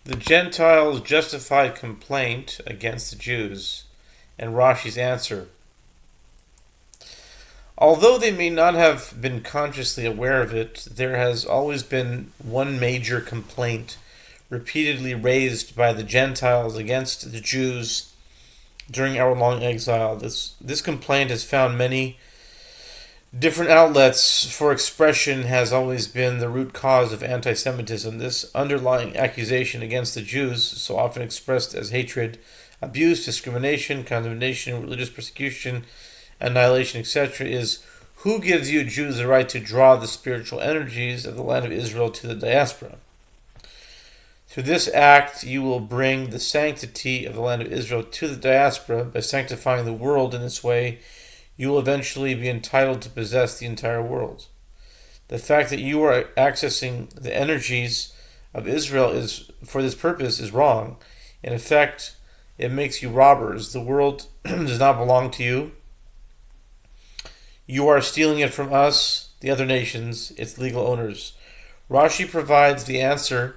The Gentiles' justified complaint against the Jews, and Rashi's answer. Although they may not have been consciously aware of it, there has always been one major complaint repeatedly raised by the Gentiles against the Jews during our long exile. This complaint has found many different outlets for expression, has always been the root cause of anti-Semitism. This underlying accusation against the Jews, so often expressed as hatred, abuse, discrimination, condemnation, religious persecution, annihilation, etc., is: who gives you Jews the right to draw the spiritual energies of the land of Israel to the diaspora? Through this act, you will bring the sanctity of the land of Israel to the diaspora. By sanctifying the world in this way, you will eventually be entitled to possess the entire world. The fact that you are accessing the energies of Israel is for this purpose is wrong. In effect, it makes you robbers. The world does not belong to you. You are stealing it from us, the other nations, its legal owners. Rashi provides the answer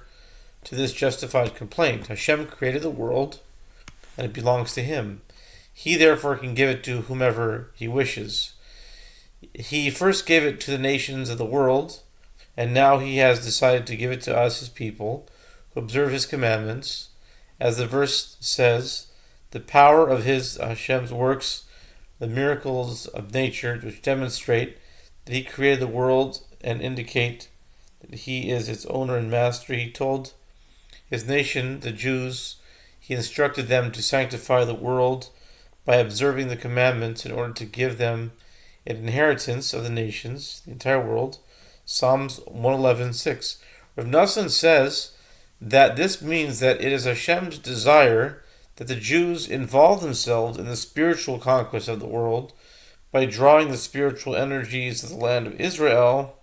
to this justified complaint. Hashem created the world, and it belongs to Him. He therefore can give it to whomever He wishes. He first gave it to the nations of the world, and now He has decided to give it to us, His people, who observe His commandments. As the verse says, the power of Hashem's works, the miracles of nature, which demonstrate that He created the world and indicate that He is its owner and master. He told His nation, the Jews, He instructed them to sanctify the world by observing the commandments in order to give them an inheritance of the nations, the entire world. Psalms 111:6. Rav Nassan says that this means that it is Hashem's desire that the Jews involve themselves in the spiritual conquest of the world by drawing the spiritual energies of the land of Israel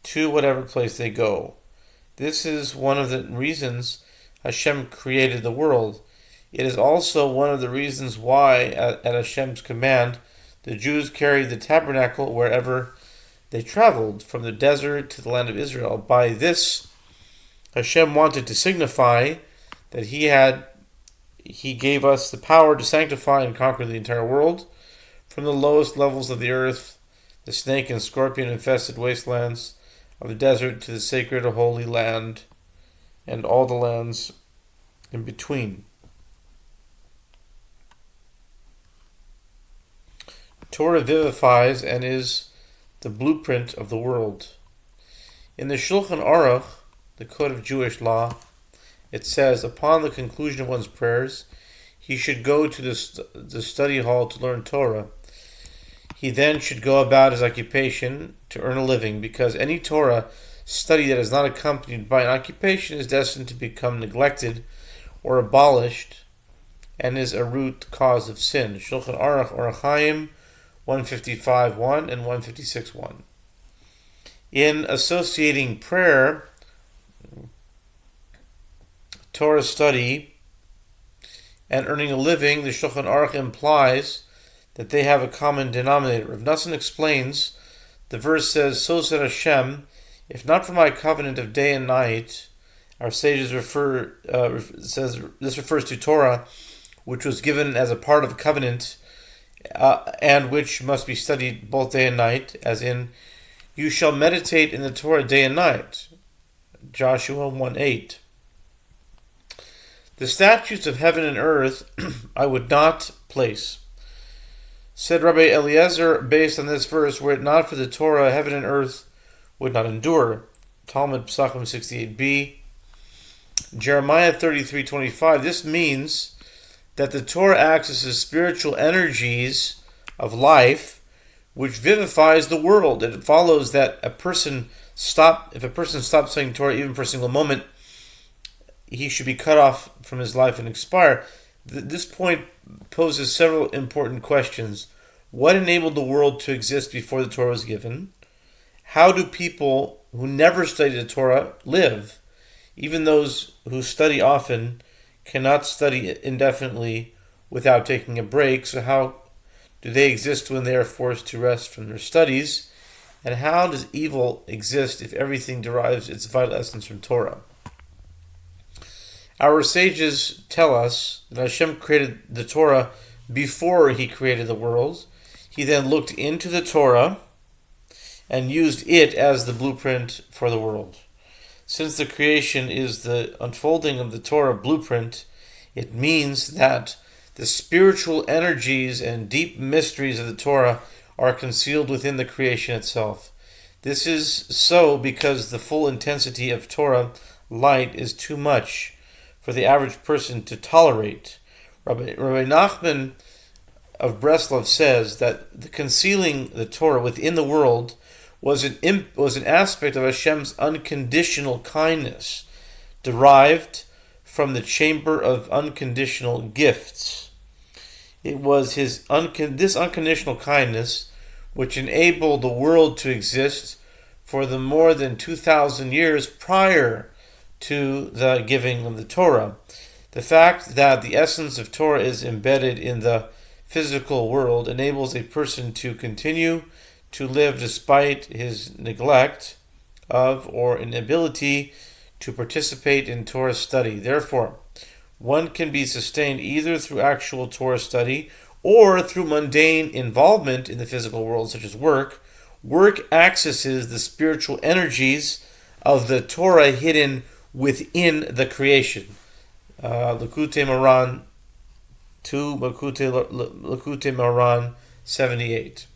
to whatever place they go. This is one of the reasons Hashem created the world. It is also one of the reasons why, at Hashem's command, the Jews carried the tabernacle wherever they traveled, from the desert to the land of Israel. By this, Hashem wanted to signify that He gave us the power to sanctify and conquer the entire world, from the lowest levels of the earth, the snake and scorpion infested wastelands of the desert, to the sacred holy land and all the lands in between. Torah vivifies and is the blueprint of the world. In the Shulchan Aruch, the Code of Jewish Law, it says, upon the conclusion of one's prayers, he should go to the study hall to learn Torah. He then should go about his occupation to earn a living, because any Torah study that is not accompanied by an occupation is destined to become neglected or abolished and is a root cause of sin. Shulchan Aruch Orach Chaim 155.1 and 156.1. In associating prayer, Torah study, and earning a living, the Shulchan Aruch implies that they have a common denominator. Rav Nassan explains, the verse says, so said Hashem, if not for my covenant of day and night, our sages says this refers to Torah, which was given as a part of the covenant, and which must be studied both day and night, as in, you shall meditate in the Torah day and night, Joshua 1:8. The statutes of heaven and earth I would not place. Said Rabbi Eliezer, based on this verse, were it not for the Torah, heaven and earth would not endure. Talmud Pesachim 68b. Jeremiah 33:25. This means that the Torah accesses spiritual energies of life, which vivifies the world. It follows that if a person stops studying Torah even for a single moment, he should be cut off from his life and expire. This point poses several important questions. What enabled the world to exist before the Torah was given? How do people who never studied the Torah live? Even those who study often cannot study indefinitely without taking a break, so how do they exist when they are forced to rest from their studies? And how does evil exist if everything derives its vital essence from Torah? Our sages tell us that Hashem created the Torah before He created the world. He then looked into the Torah and used it as the blueprint for the world. Since the creation is the unfolding of the Torah blueprint, it means that the spiritual energies and deep mysteries of the Torah are concealed within the creation itself. This is so because the full intensity of Torah light is too much for the average person to tolerate. Rabbi Nachman of Breslov says that the concealing the Torah within the world was an aspect of Hashem's unconditional kindness, derived from the chamber of unconditional gifts. It was this unconditional kindness which enabled the world to exist for the more than 2,000 years prior to the giving of the Torah. The fact that the essence of Torah is embedded in the physical world enables a person to continue to live despite his neglect of or inability to participate in Torah study. Therefore, one can be sustained either through actual Torah study or through mundane involvement in the physical world, such as work. Work accesses the spiritual energies of the Torah hidden within the creation. Likutei Moharan 2, Likutei Moharan 78.